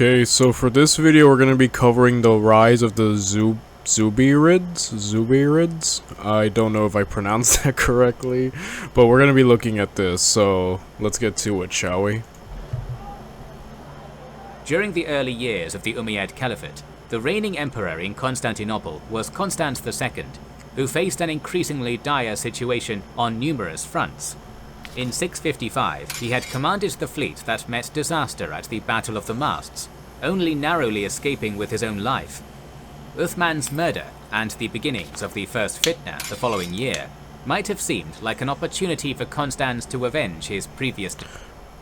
Okay, so for this video we're going to be covering the rise of the Zubayrids? I don't know if I pronounced that correctly, but we're going to be looking at this, so let's get to it, shall we? During the early years of the Umayyad Caliphate, the reigning emperor in Constantinople was Constans II, who faced an increasingly dire situation on numerous fronts. In 655, he had commanded the fleet that met disaster at the Battle of the Masts, only narrowly escaping with his own life. Uthman's murder and the beginnings of the First Fitna the following year might have seemed like an opportunity for Constans to avenge his previous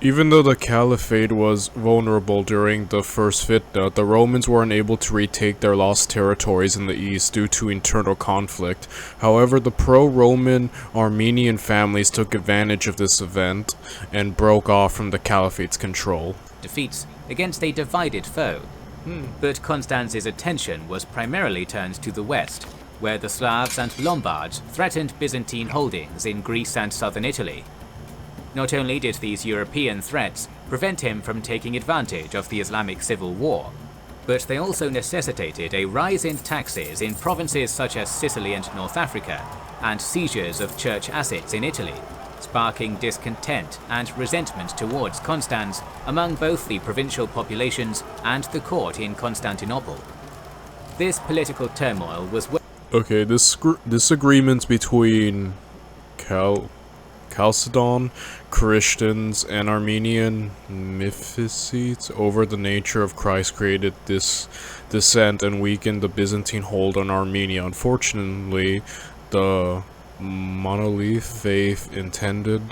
Even though the Caliphate was vulnerable during the First Fitna, the Romans were unable to retake their lost territories in the east due to internal conflict. However, the pro-Roman Armenian families took advantage of this event and broke off from the Caliphate's control. defeats against a divided foe. But Constance's attention was primarily turned to the west, where the Slavs and Lombards threatened Byzantine holdings in Greece and southern Italy. Not only did these European threats prevent him from taking advantage of the Islamic Civil War, but they also necessitated a rise in taxes in provinces such as Sicily and North Africa, and seizures of church assets in Italy, sparking discontent and resentment towards Constans among both the provincial populations and the court in Constantinople. This political turmoil was Okay, disagreements between Chalcedon Christians and Armenian Mephisetes over the nature of Christ created this dissent and weakened the Byzantine hold on Armenia. Unfortunately, the monolith faith intended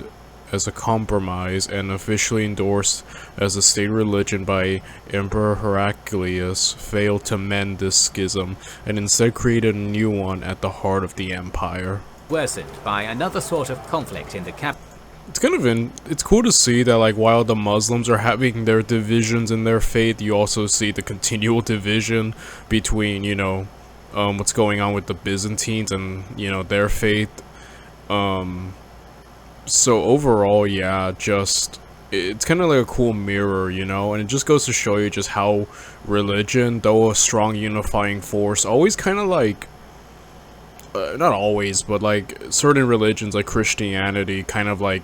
as a compromise and officially endorsed as a state religion by Emperor Heraclius failed to mend this schism and instead created a new one at the heart of the empire. worsened by another sort of conflict in the capital. It's cool to see that, like, while the Muslims are having their divisions in their faith, you also see the continual division between, what's going on with the Byzantines and, their faith. So overall, yeah, it's kind of like a cool mirror, and it just goes to show you just how religion, though a strong unifying force, always kind of like, not always, but like certain religions like Christianity kind of like,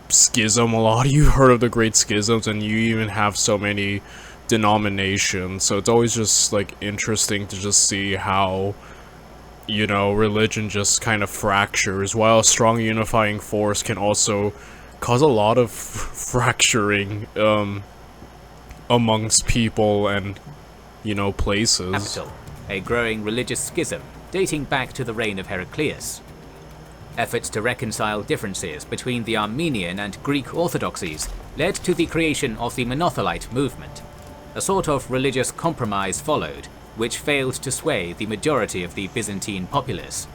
schism a lot. You've heard of the Great Schisms, and you even have so many denominations, so it's always just like interesting to just see how, religion just kind of fractures, while a strong unifying force can also cause a lot of fracturing amongst people and, places. Capital, a growing religious schism dating back to the reign of Heraclius. Efforts to reconcile differences between the Armenian and Greek orthodoxies led to the creation of the Monothelite movement. A sort of religious compromise followed, which failed to sway the majority of the Byzantine populace.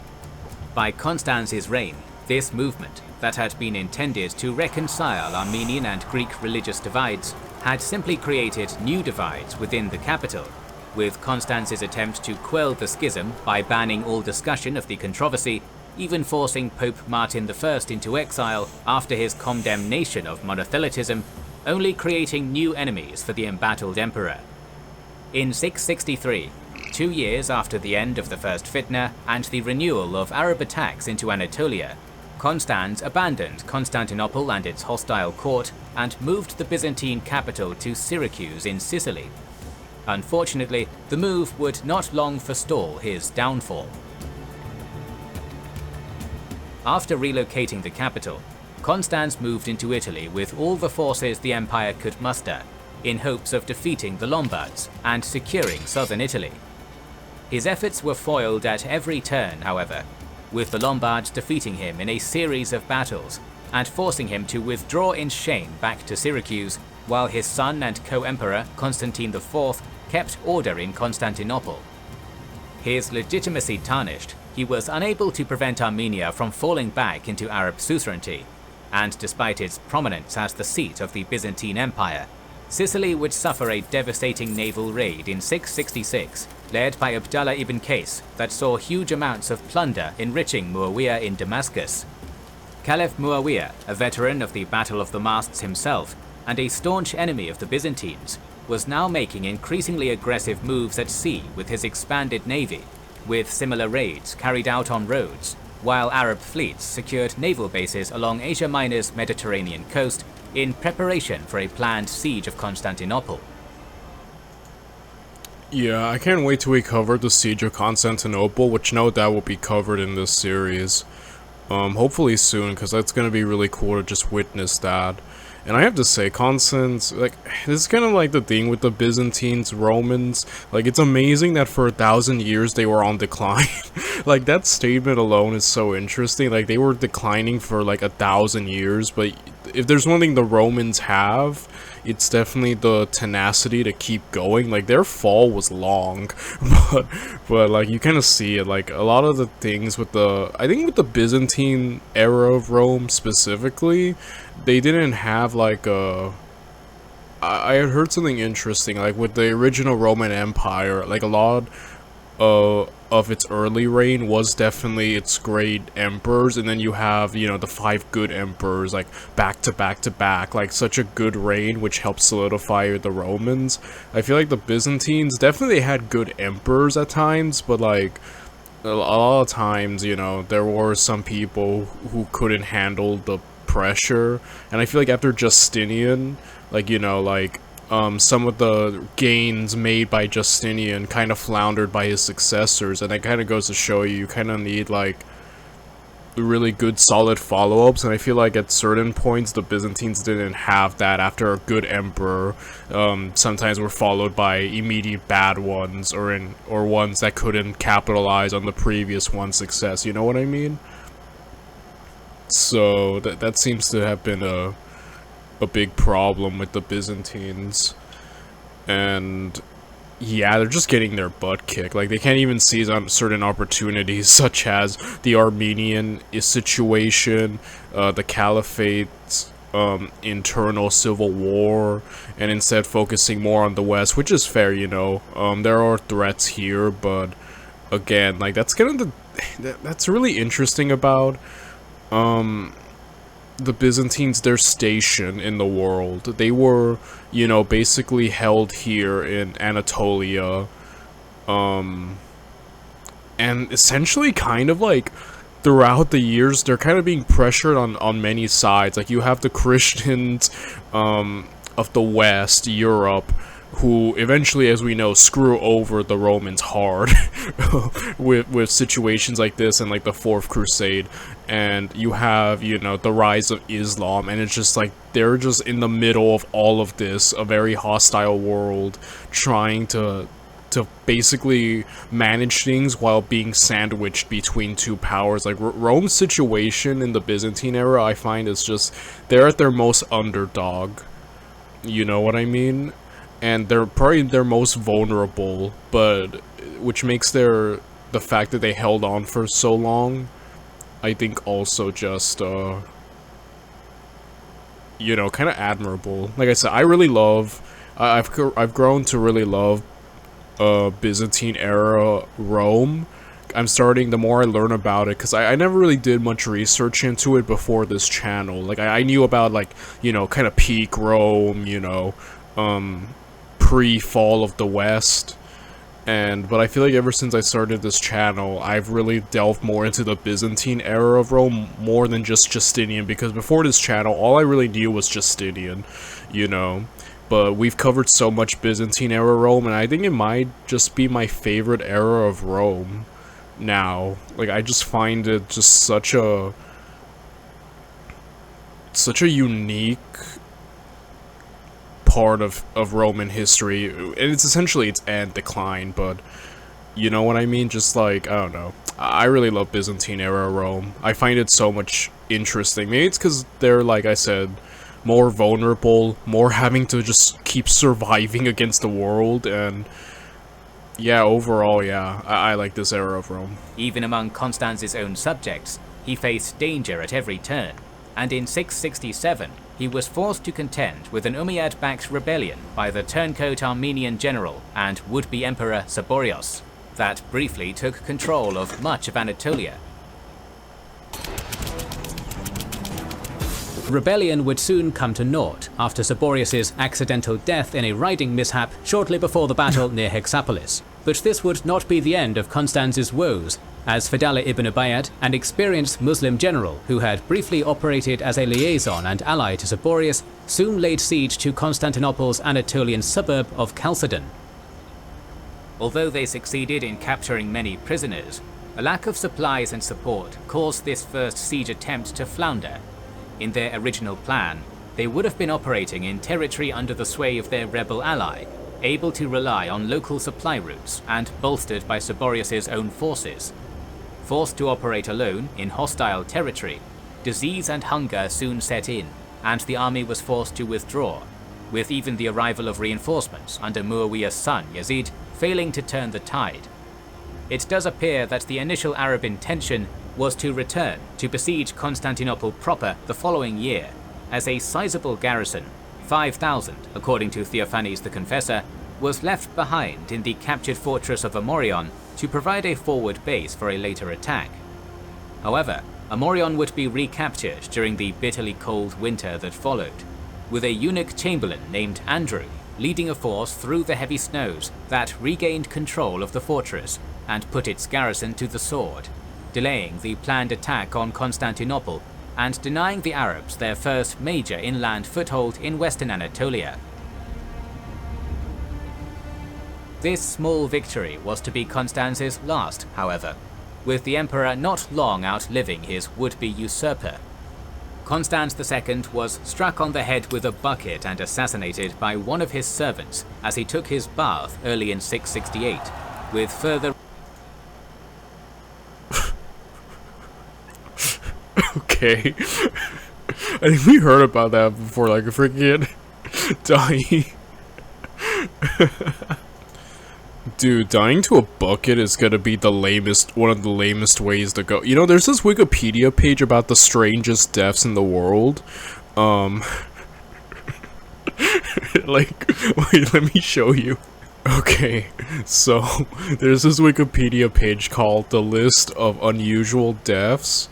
By Constance's reign, this movement, that had been intended to reconcile Armenian and Greek religious divides, had simply created new divides within the capital, with Constance's attempt to quell the schism by banning all discussion of the controversy, even forcing Pope Martin I into exile after his condemnation of monothelitism, only creating new enemies for the embattled emperor. In 663, 2 years after the end of the First Fitna and the renewal of Arab attacks into Anatolia, Constans abandoned Constantinople and its hostile court and moved the Byzantine capital to Syracuse in Sicily. Unfortunately, the move would not long forestall his downfall. After relocating the capital, Constans moved into Italy with all the forces the empire could muster, in hopes of defeating the Lombards and securing southern Italy. His efforts were foiled at every turn, however, with the Lombards defeating him in a series of battles and forcing him to withdraw in shame back to Syracuse, while his son and co-emperor Constantine IV kept order in Constantinople. His legitimacy tarnished, he was unable to prevent Armenia from falling back into Arab suzerainty, and despite its prominence as the seat of the Byzantine Empire, Sicily would suffer a devastating naval raid in 666, led by Abdallah ibn Qais, that saw huge amounts of plunder enriching Muawiyah in Damascus. Caliph Muawiyah, a veteran of the Battle of the Masts himself, and a staunch enemy of the Byzantines, was now making increasingly aggressive moves at sea with his expanded navy, with similar raids carried out on roads, while Arab fleets secured naval bases along Asia Minor's Mediterranean coast in preparation for a planned siege of Constantinople. Yeah, I can't wait till we cover the Siege of Constantinople, which no doubt will be covered in this series. Hopefully soon, because that's gonna be really cool to just witness that. And I have to say, Constance, like, this is kind of like the thing with the Byzantines, Romans. Like, it's amazing that for 1,000 years they were on decline. Like, that statement alone is so interesting. Like, they were declining for like 1,000 years, but if there's one thing the Romans have, it's definitely the tenacity to keep going. Like, their fall was long, but like, you kind of see it. Like, a lot of the things with I think with the Byzantine era of Rome specifically, they didn't have like I had heard something interesting, like with the original Roman Empire, like a lot of its early reign was definitely its great emperors, and then you have, you know, the 5 good emperors, like back to back to back, like such a good reign, which helped solidify the Romans. I feel like the Byzantines definitely had good emperors at times, but like a lot of times, you know, there were some people who couldn't handle the pressure, and I feel like after Justinian, like, you know, like some of the gains made by Justinian kind of floundered by his successors, and it kind of goes to show you kind of need like really good solid follow-ups. And I feel like at certain points the Byzantines didn't have that. After a good emperor, sometimes were followed by immediate bad ones, or ones that couldn't capitalize on the previous one's success, you know what I mean? So that seems to have been a big problem with the Byzantines. And yeah, they're just getting their butt kicked. Like, they can't even seize on certain opportunities, such as the Armenian situation, the Caliphate's internal civil war, and instead focusing more on the West, which is fair, you know. There are threats here, but again, like, that's kind of that's really interesting about the Byzantines, their station in the world. They were, you know, basically held here in Anatolia, and essentially kind of like throughout the years they're kind of being pressured on many sides. Like, you have the Christians of the West, Europe, who eventually, as we know, screw over the Romans hard with situations like this and like the Fourth Crusade. And you have, you know, the rise of Islam, and it's just like they're just in the middle of all of this, a very hostile world, trying to basically manage things while being sandwiched between two powers. Like, Rome's situation in the Byzantine era, I find, is just, they're at their most underdog, you know what I mean? And they're probably their most vulnerable, but which makes the fact that they held on for so long, I think, also just you know, kind of admirable. Like I said, I really love, I've grown to really love Byzantine era Rome. I'm starting, the more I learn about it, because I never really did much research into it before this channel. Like, I knew about, like, you know, kind of peak Rome, you know, pre-fall of the West, but I feel like ever since I started this channel, I've really delved more into the Byzantine era of Rome, more than just Justinian, because before this channel, all I really knew was Justinian, you know. But we've covered so much Byzantine era Rome, and I think it might just be my favorite era of Rome now. Like, I just find it just such a unique part of Roman history, and it's essentially its end decline, but you know what I mean? Just like, I don't know, I really love Byzantine era Rome. I find it so much interesting. Maybe it's because they're, like I said, more vulnerable, more having to just keep surviving against the world, and yeah, overall, yeah, I like this era of Rome. Even among Constance's own subjects, he faced danger at every turn, and in 667, he was forced to contend with an Umayyad-backed rebellion by the turncoat Armenian general and would-be emperor Saborios, that briefly took control of much of Anatolia. Rebellion would soon come to naught after Saborius' accidental death in a riding mishap shortly before the battle near Hexapolis. But this would not be the end of Constance's woes, as Fadala ibn Ubayyad, an experienced Muslim general who had briefly operated as a liaison and ally to Saborius, soon laid siege to Constantinople's Anatolian suburb of Chalcedon. Although they succeeded in capturing many prisoners, a lack of supplies and support caused this first siege attempt to flounder. In their original plan, they would have been operating in territory under the sway of their rebel ally, able to rely on local supply routes and bolstered by Saborius' own forces. Forced to operate alone in hostile territory, disease and hunger soon set in, and the army was forced to withdraw, with even the arrival of reinforcements under Muawiyah's son Yazid failing to turn the tide. It does appear that the initial Arab intention was to return to besiege Constantinople proper the following year, as a sizable garrison, 5,000 according to Theophanes the Confessor, was left behind in the captured fortress of Amorion to provide a forward base for a later attack. However, Amorion would be recaptured during the bitterly cold winter that followed, with a eunuch chamberlain named Andrew leading a force through the heavy snows that regained control of the fortress and put its garrison to the sword, delaying the planned attack on Constantinople and denying the Arabs their first major inland foothold in western Anatolia. This small victory was to be Constance's last, however, with the emperor not long outliving his would-be usurper. Constans II was struck on the head with a bucket and assassinated by one of his servants as he took his bath early in 668, with further Okay. I think we heard about that before, like a freaking dying. Dude, dying to a bucket is gonna be the lamest, one of the lamest ways to go. You know, there's this Wikipedia page about the strangest deaths in the world. Like, wait, let me show you. Okay, so there's this Wikipedia page called The List of Unusual Deaths.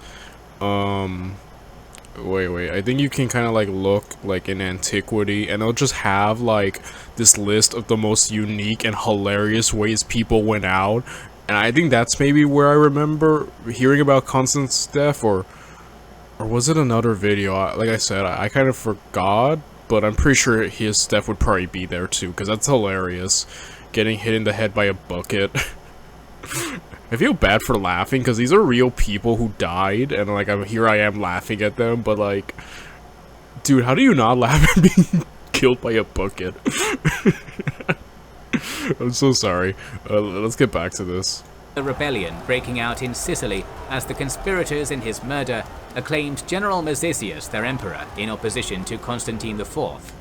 Wait, I think you can kind of like look like in antiquity and it'll just have like this list of the most unique and hilarious ways people went out. And I think that's maybe where I remember hearing about Constance's death, or was it another video? Like I said, I kind of forgot, but I'm pretty sure his death would probably be there too, because that's hilarious. Getting hit in the head by a bucket. I feel bad for laughing because these are real people who died, and like here I am laughing at them, but like, dude, how do you not laugh at being killed by a bucket? I'm so sorry. Let's get back to this. The rebellion breaking out in Sicily as the conspirators in his murder acclaimed General Mazesius their emperor in opposition to Constantine IV.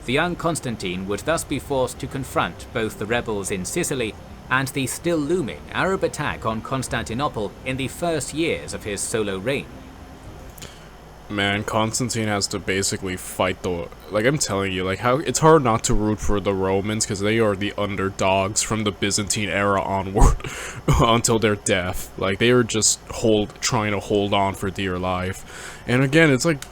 The young Constantine would thus be forced to confront both the rebels in Sicily and the still looming Arab attack on Constantinople in the first years of his solo reign. Man, Constantine has to basically fight the, like I'm telling you, like how it's hard not to root for the Romans because they are the underdogs from the Byzantine era onward until their death. Like they are just trying to hold on for dear life. And again, it's like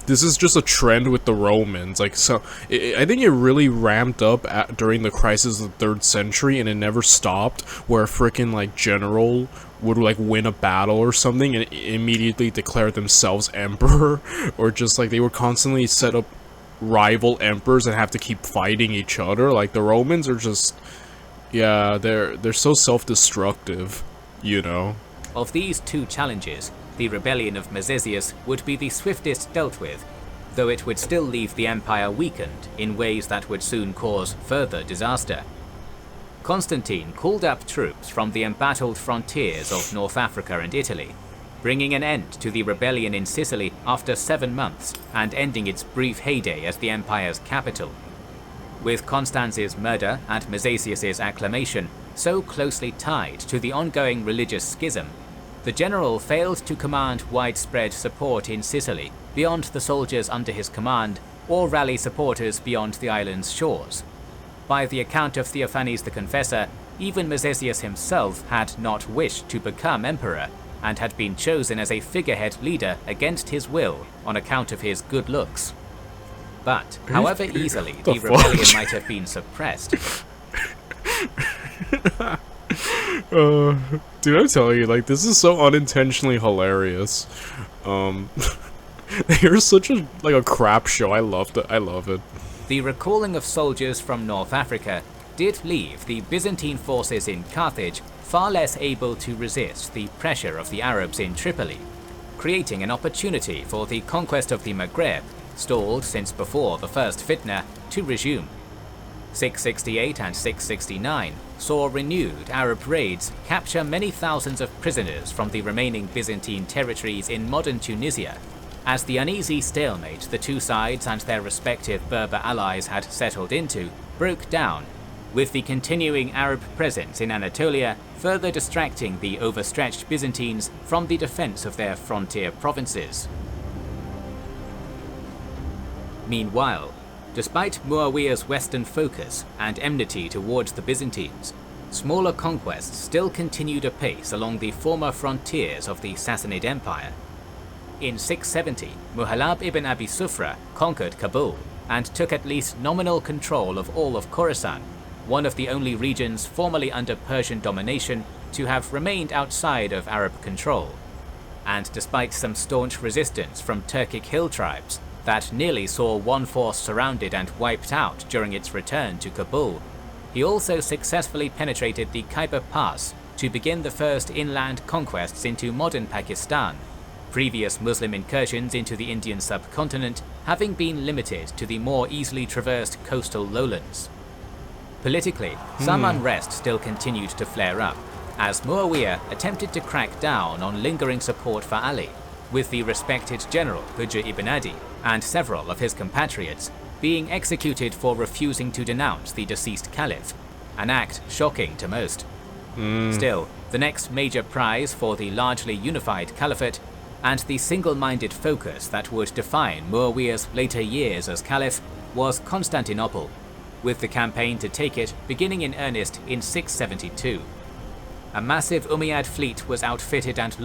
this is just a trend with the Romans. Like, so I think it really ramped up during the crisis of the 3rd century, and it never stopped. Where a freaking like general would like win a battle or something and immediately declare themselves emperor, or just like they would constantly set up rival emperors and have to keep fighting each other. Like the Romans are just, yeah, they're so self-destructive, you know. Of these two challenges, the rebellion of Mazesius would be the swiftest dealt with, though it would still leave the empire weakened in ways that would soon cause further disaster. Constantine called up troops from the embattled frontiers of North Africa and Italy, bringing an end to the rebellion in Sicily after 7 months and ending its brief heyday as the empire's capital. With Constance's murder and Mazesius's acclamation so closely tied to the ongoing religious schism, the general failed to command widespread support in Sicily beyond the soldiers under his command, or rally supporters beyond the island's shores. By the account of Theophanes the Confessor, even Mazesius himself had not wished to become emperor, and had been chosen as a figurehead leader against his will on account of his good looks. But, however easily the rebellion might have been suppressed, dude, I tell you, like, this is so unintentionally hilarious. They're such a crap show. I loved it. I love it. the recalling of soldiers from North Africa did leave the Byzantine forces in Carthage far less able to resist the pressure of the Arabs in Tripoli, creating an opportunity for the conquest of the Maghreb, stalled since before the First Fitna, to resume. 668 and 669 saw renewed Arab raids capture many thousands of prisoners from the remaining Byzantine territories in modern Tunisia, as the uneasy stalemate the two sides and their respective Berber allies had settled into broke down, with the continuing Arab presence in Anatolia further distracting the overstretched Byzantines from the defense of their frontier provinces. Meanwhile, despite Muawiyah's western focus and enmity towards the Byzantines, smaller conquests still continued apace along the former frontiers of the Sassanid Empire. In 670, Muhalab ibn Abi Sufra conquered Kabul and took at least nominal control of all of Khorasan, one of the only regions formerly under Persian domination to have remained outside of Arab control. And despite some staunch resistance from Turkic hill tribes that nearly saw one force surrounded and wiped out during its return to Kabul, he also successfully penetrated the Khyber Pass to begin the first inland conquests into modern Pakistan, previous Muslim incursions into the Indian subcontinent having been limited to the more easily traversed coastal lowlands. Politically, some unrest still continued to flare up, as Muawiyah attempted to crack down on lingering support for Ali, with the respected general Hujr ibn Adi and several of his compatriots being executed for refusing to denounce the deceased caliph, an act shocking to most. Still, the next major prize for the largely unified caliphate, and the single-minded focus that would define Muawiyah's later years as caliph, was Constantinople, with the campaign to take it beginning in earnest in 672. A massive Umayyad fleet was outfitted and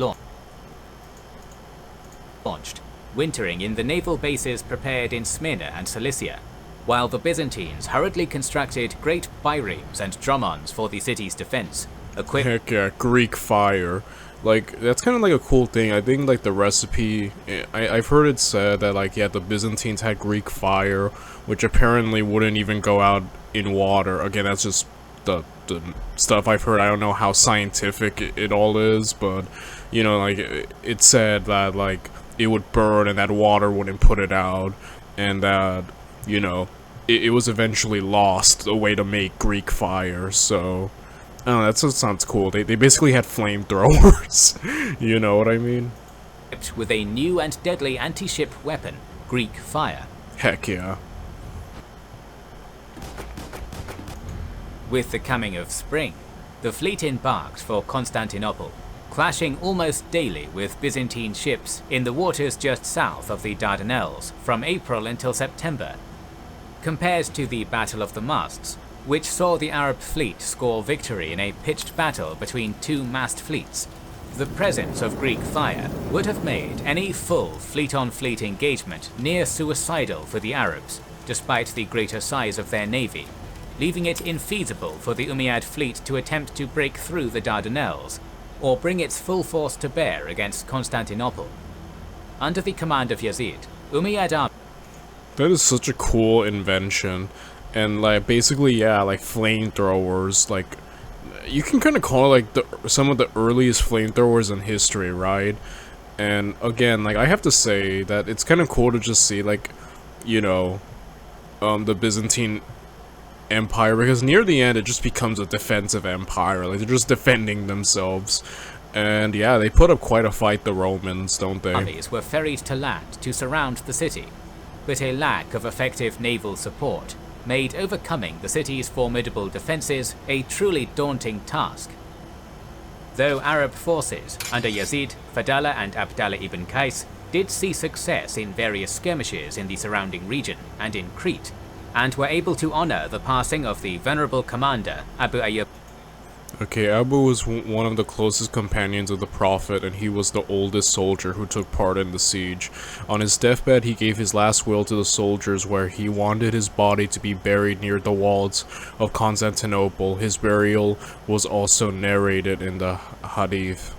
launched, wintering in the naval bases prepared in Smyrna and Cilicia, while the Byzantines hurriedly constructed great biremes and dromons for the city's defense, equipped. Heck yeah, Greek fire. Like, that's kind of like a cool thing. I think, like, the recipe, I've heard it said that, like, yeah, the Byzantines had Greek fire, which apparently wouldn't even go out in water. Again, that's just the stuff I've heard. I don't know how scientific it all is, but, you know, like, it said that, like, it would burn and that water wouldn't put it out, and that, you know, it was eventually lost, a way to make Greek fire, so... Oh, that sounds cool. They basically had flamethrowers. You know what I mean? With a new and deadly anti-ship weapon, Greek fire. Heck yeah. With the coming of spring, the fleet embarked for Constantinople, clashing almost daily with Byzantine ships in the waters just south of the Dardanelles from April until September. Compared to the Battle of the Masts, which saw the Arab fleet score victory in a pitched battle between two massed fleets, the presence of Greek fire would have made any full fleet-on-fleet engagement near suicidal for the Arabs, despite the greater size of their navy, leaving it infeasible for the Umayyad fleet to attempt to break through the Dardanelles, or bring its full force to bear against Constantinople. Under the command of Yazid, Umayyad army... That is such a cool invention. And, like, basically, yeah, like, flamethrowers, like, you can kind of call it, like, some of the earliest flamethrowers in history, right? And, again, like, I have to say that it's kind of cool to just see, like, you know, the Byzantine Empire, because near the end, it just becomes a defensive empire, like, they're just defending themselves. And, yeah, they put up quite a fight, the Romans, don't they? Armies were ferried to land to surround the city, but a lack of effective naval support made overcoming the city's formidable defences a truly daunting task. Though Arab forces under Yazid, Fadala and Abdallah ibn Qais did see success in various skirmishes in the surrounding region and in Crete, and were able to honour the passing of the venerable commander Abu Ayyub. Okay, Abu was one of the closest companions of the Prophet, and he was the oldest soldier who took part in the siege. On his deathbed, he gave his last will to the soldiers where he wanted his body to be buried near the walls of Constantinople. His burial was also narrated in the Hadith.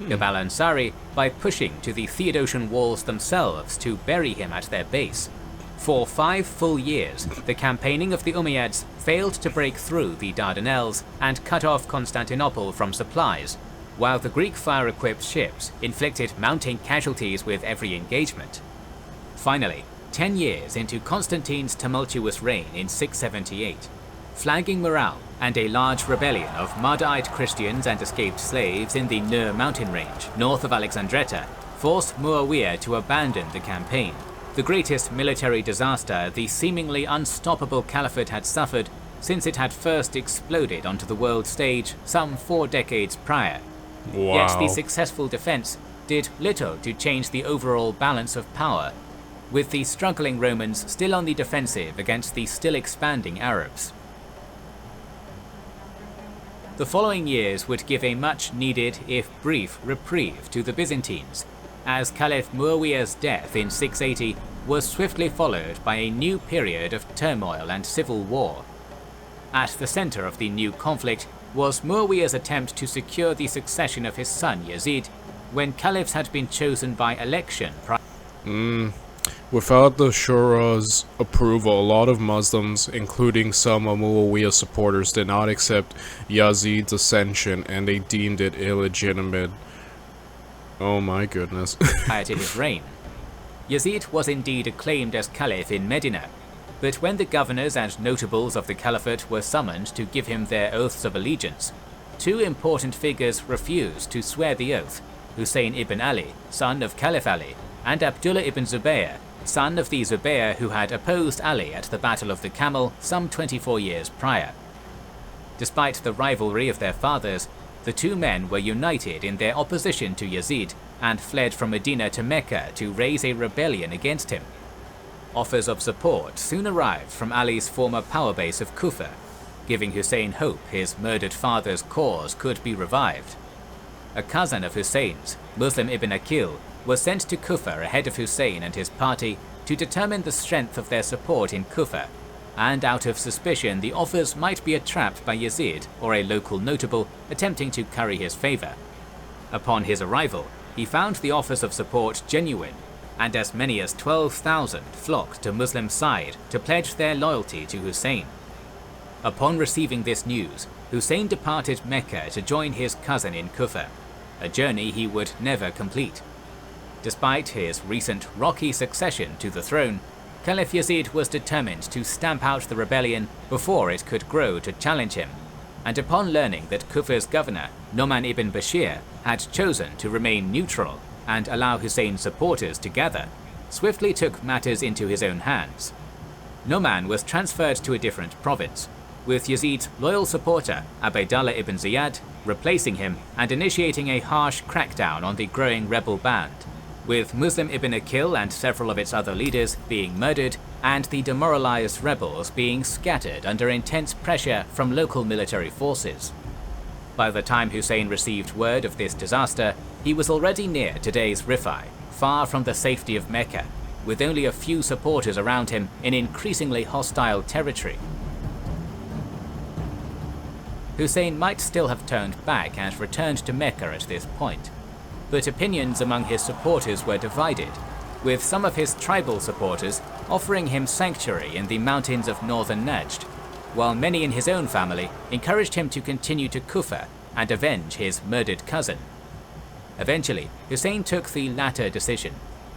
Jabal Ansari by pushing to the Theodosian walls themselves to bury him at their base. For 5 full years, the campaigning of the Umayyads failed to break through the Dardanelles and cut off Constantinople from supplies, while the Greek fire-equipped ships inflicted mounting casualties with every engagement. Finally, 10 years into Constantine's tumultuous reign in 678, flagging morale and a large rebellion of Mardaite Christians and escaped slaves in the Nur mountain range north of Alexandretta forced Muawiyah to abandon the campaign. The greatest military disaster the seemingly unstoppable caliphate had suffered since it had first exploded onto the world stage some 4 decades prior. Wow. Yet the successful defense did little to change the overall balance of power, with the struggling Romans still on the defensive against the still expanding Arabs. The following years would give a much needed, if brief, reprieve to the Byzantines, as Caliph Muawiyah's death in 680 was swiftly followed by a new period of turmoil and civil war. At the center of the new conflict was Muawiyah's attempt to secure the succession of his son Yazid, when caliphs had been chosen by election. Without the Shura's approval, a lot of Muslims, including some of Muawiyah's supporters, did not accept Yazid's ascension, and they deemed it illegitimate. Oh my goodness. Prior to his reign, Yazid was indeed acclaimed as caliph in Medina, but when the governors and notables of the caliphate were summoned to give him their oaths of allegiance, 2 important figures refused to swear the oath: Hussein ibn Ali, son of Caliph Ali, and Abdullah ibn Zubayr, son of the Zubayr who had opposed Ali at the Battle of the Camel some 24 years prior. Despite the rivalry of their fathers, the 2 men were united in their opposition to Yazid and fled from Medina to Mecca to raise a rebellion against him. Offers of support soon arrived from Ali's former power base of Kufa, giving Hussein hope his murdered father's cause could be revived. A cousin of Hussein's, Muslim ibn Aqil, was sent to Kufa ahead of Hussein and his party to determine the strength of their support in Kufa, and out of suspicion the offers might be a trap by Yazid or a local notable attempting to curry his favor. Upon his arrival, he found the offers of support genuine, and as many as 12,000 flocked to Muslim's side to pledge their loyalty to Hussein. Upon receiving this news, Hussein departed Mecca to join his cousin in Kufa, a journey he would never complete. Despite his recent rocky succession to the throne, Caliph Yazid was determined to stamp out the rebellion before it could grow to challenge him, and upon learning that Kufa's governor, Nu'man ibn Bashir, had chosen to remain neutral and allow Hussein's supporters to gather, swiftly took matters into his own hands. Nu'man was transferred to a different province, with Yazid's loyal supporter Ubaydallah ibn Ziyad replacing him and initiating a harsh crackdown on the growing rebel band, with Muslim ibn Aqil and several of its other leaders being murdered and the demoralized rebels being scattered under intense pressure from local military forces. By the time Hussein received word of this disaster, he was already near today's Rifai, far from the safety of Mecca, with only a few supporters around him in increasingly hostile territory. Hussein might still have turned back and returned to Mecca at this point, but opinions among his supporters were divided, with some of his tribal supporters offering him sanctuary in the mountains of northern Najd, while many in his own family encouraged him to continue to Kufa and avenge his murdered cousin. Eventually, Hussein took the latter decision,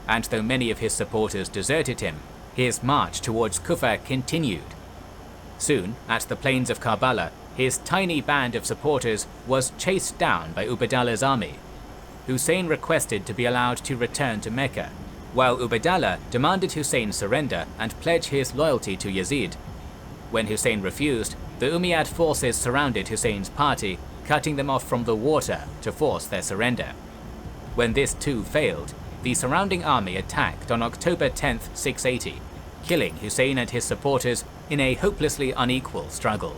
and though many of his supporters deserted him, his march towards Kufa continued. Soon, at the plains of Karbala, his tiny band of supporters was chased down by Ubaydallah's army. Hussein requested to be allowed to return to Mecca, while Ubaydallah demanded Hussein surrender and pledge his loyalty to Yazid. When Hussein refused, the Umayyad forces surrounded Hussein's party, cutting them off from the water to force their surrender. When this too failed, the surrounding army attacked on October 10, 680, killing Hussein and his supporters in a hopelessly unequal struggle.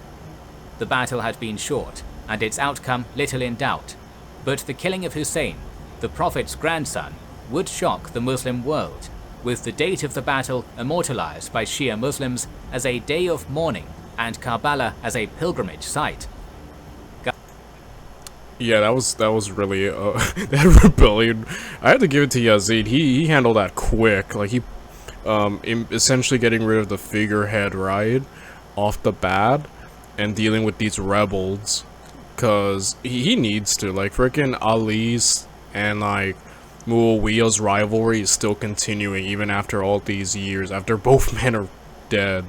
the battle had been short, and its outcome little in doubt. But the killing of Hussein, the Prophet's grandson, would shock the Muslim world, with the date of the battle immortalized by Shia Muslims as a day of mourning and Karbala as a pilgrimage site. Yeah, that was really that rebellion. I had to give it to Yazid. He handled that quick. Like he essentially getting rid of the figurehead right off the bat and dealing with these rebels, cause he needs to. Like freaking Ali's and like Muawiyah's rivalry is still continuing even after all these years, after both men are dead.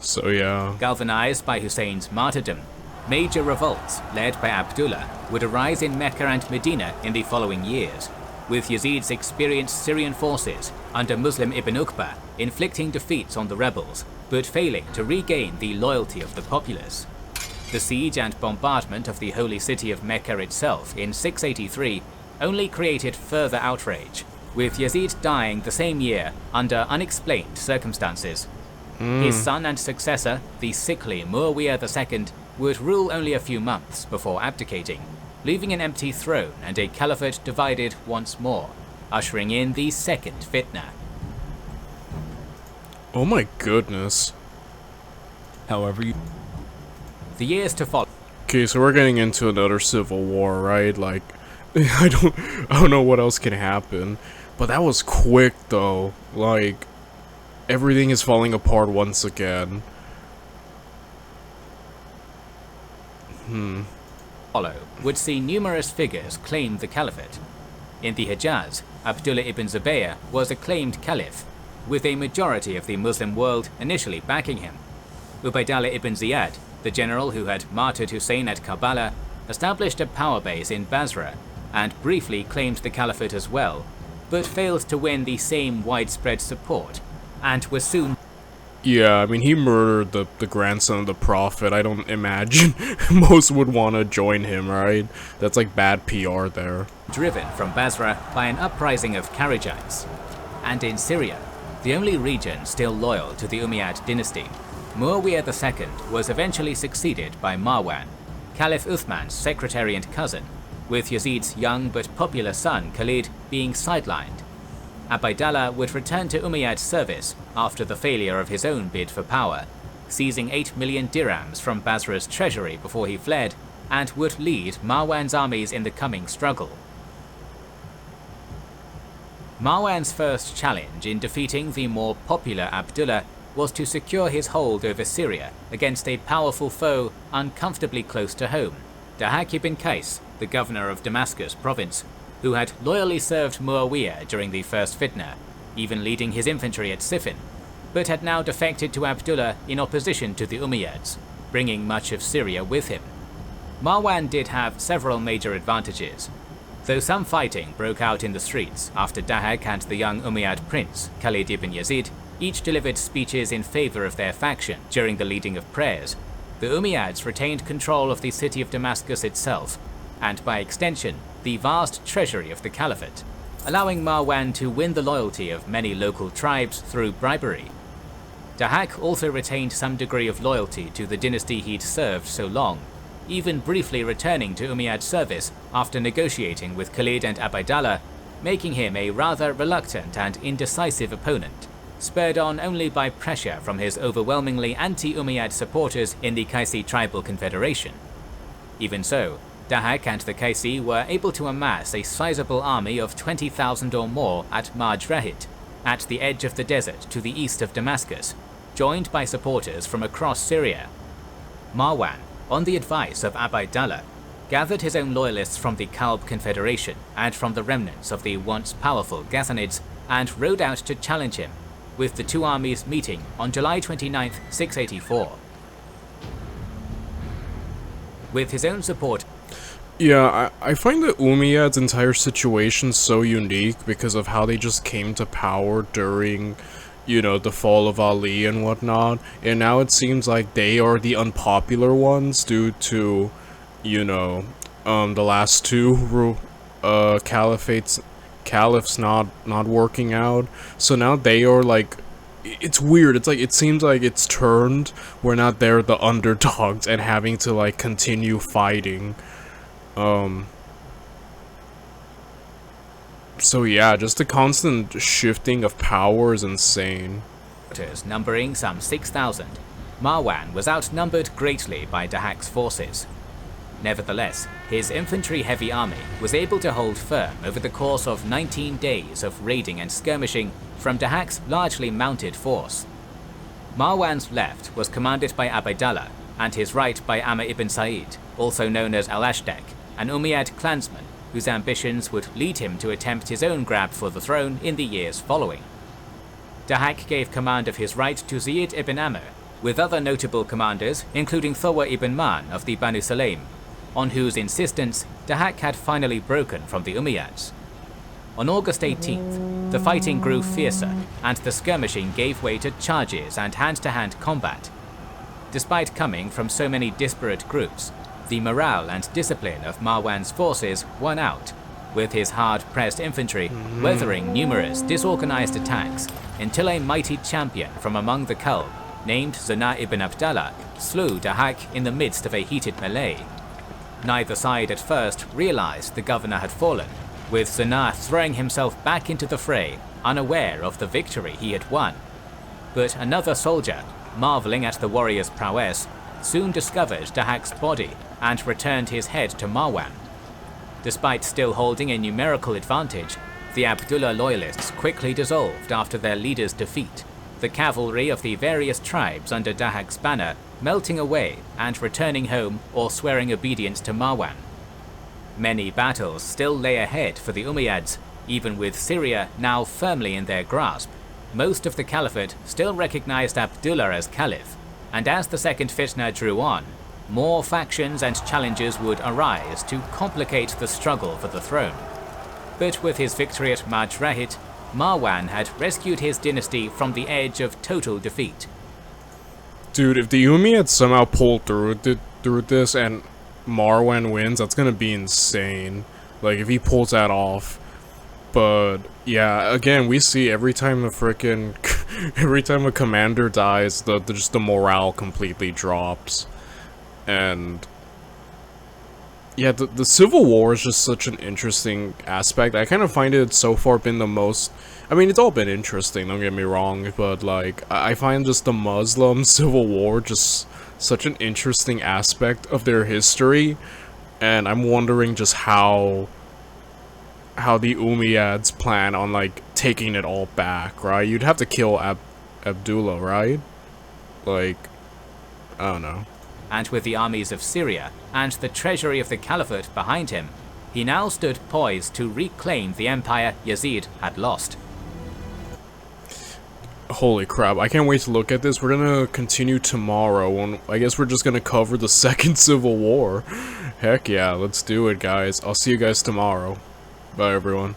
So yeah. Galvanized by Hussein's martyrdom, major revolts, led by Abdullah, would arise in Mecca and Medina in the following years, with Yazid's experienced Syrian forces under Muslim ibn Uqba inflicting defeats on the rebels, but failing to regain the loyalty of the populace. The siege and bombardment of the holy city of Mecca itself in 683 only created further outrage, with Yazid dying the same year under unexplained circumstances. His son and successor, the sickly Muawiyah II, would rule only a few months before abdicating, leaving an empty throne and a caliphate divided once more, ushering in the second fitna. Oh my goodness. The years to follow. Okay, so we're getting into another civil war, right? Like, I don't know what else can happen. But that was quick though. Like, everything is falling apart once again. Follow would see numerous figures claim the caliphate. In the Hejaz, Abdullah ibn Zubayr was acclaimed caliph, with a majority of the Muslim world initially backing him. Ubaydallah ibn Ziyad, the general who had martyred Hussein at Karbala, established a power base in Basra and briefly claimed the caliphate as well, but failed to win the same widespread support, and was soon... Yeah, I mean, he murdered the grandson of the Prophet. I don't imagine most would want to join him, right? That's like bad PR there. Driven from Basra by an uprising of Kharijites. And in Syria, the only region still loyal to the Umayyad dynasty, Muawiyah II was eventually succeeded by Marwan, Caliph Uthman's secretary and cousin, with Yazid's young but popular son Khalid being sidelined. Ubaydallah would return to Umayyad service after the failure of his own bid for power, seizing 8 million dirhams from Basra's treasury before he fled, and would lead Marwan's armies in the coming struggle. Marwan's first challenge in defeating the more popular Abdullah was to secure his hold over Syria against a powerful foe uncomfortably close to home, Dahak ibn Qais, the governor of Damascus province, who had loyally served Muawiyah during the first fitna, even leading his infantry at Siffin, but had now defected to Abdullah in opposition to the Umayyads, bringing much of Syria with him. Marwan did have several major advantages, though some fighting broke out in the streets after Dahak and the young Umayyad prince, Khalid ibn Yazid, each delivered speeches in favor of their faction during the leading of prayers. The Umayyads retained control of the city of Damascus itself, and by extension, the vast treasury of the caliphate, allowing Marwan to win the loyalty of many local tribes through bribery. Dahak also retained some degree of loyalty to the dynasty he'd served so long, even briefly returning to Umayyad service after negotiating with Khalid and Ubaydallah, making him a rather reluctant and indecisive opponent, spurred on only by pressure from his overwhelmingly anti-Umayyad supporters in the Qaisi tribal confederation. Even so, Dahak and the Qaisi were able to amass a sizable army of 20,000 or more at Majrahit, at the edge of the desert to the east of Damascus, joined by supporters from across Syria. Marwan, on the advice of Ubaydallah, gathered his own loyalists from the Kalb Confederation and from the remnants of the once powerful Ghassanids and rode out to challenge him, with the two armies meeting on July 29, 684. With his own support... Yeah, I find the Umayyads' entire situation so unique because of how they just came to power during, you know, the fall of Ali and whatnot, and now it seems like they are the unpopular ones due to, you know, the last two caliphs not working out. So now they are like it's weird. It's like, it seems like it's turned. We're not there, the underdogs, and having to like continue fighting. So yeah, just the constant shifting of power is insane. Numbering some 6,000, Marwan was outnumbered greatly by Dahak's forces. Nevertheless, his infantry-heavy army was able to hold firm over the course of 19 days of raiding and skirmishing from Dahak's largely mounted force. Marwan's left was commanded by Ubaydallah, and his right by Amr ibn Sa'id, also known as Al-Ashdaq, an Umayyad clansman whose ambitions would lead him to attempt his own grab for the throne in the years following. Dahak gave command of his right to Zayd ibn Amr, with other notable commanders including Thawr ibn Man of the Banu Sulaym, on whose insistence Dahak had finally broken from the Umayyads. On August 18th, the fighting grew fiercer, and the skirmishing gave way to charges and hand-to-hand combat. Despite coming from so many disparate groups, the morale and discipline of Marwan's forces won out, with his hard-pressed infantry weathering numerous disorganized attacks until a mighty champion from among the Kalb, named Zunā ibn Abdallah, slew Dahak in the midst of a heated melee. Neither side at first realized the governor had fallen, with Zunā throwing himself back into the fray, unaware of the victory he had won. But another soldier, marveling at the warrior's prowess, soon discovered Dahak's body and returned his head to Marwan. Despite still holding a numerical advantage, the Abdullah loyalists quickly dissolved after their leader's defeat, the cavalry of the various tribes under Dahak's banner melting away and returning home or swearing obedience to Marwan. Many battles still lay ahead for the Umayyads, even with Syria now firmly in their grasp. Most of the caliphate still recognized Abdullah as caliph, and as the second fitna drew on, more factions and challenges would arise to complicate the struggle for the throne. But with his victory at Majrahit, Marwan had rescued his dynasty from the edge of total defeat. Dude, if the Umayyads somehow pull through this and Marwan wins, that's gonna be insane. Like, if he pulls that off. But, yeah, again, we see every time every time a commander dies, just the morale completely drops. And yeah, the Civil War is just such an interesting aspect. I kind of find it so far been the most, I mean, it's all been interesting, don't get me wrong, but like, I find just the Muslim Civil War just such an interesting aspect of their history, and I'm wondering just how the Umayyads plan on like taking it all back, right? You'd have to kill Abdullah, right? Like, I don't know. And with the armies of Syria and the treasury of the caliphate behind him, he now stood poised to reclaim the empire Yazid had lost. Holy crap, I can't wait to look at this. We're gonna continue tomorrow, and I guess we're just gonna cover the Second Civil War. Heck yeah, let's do it, guys. I'll see you guys tomorrow. Bye, everyone.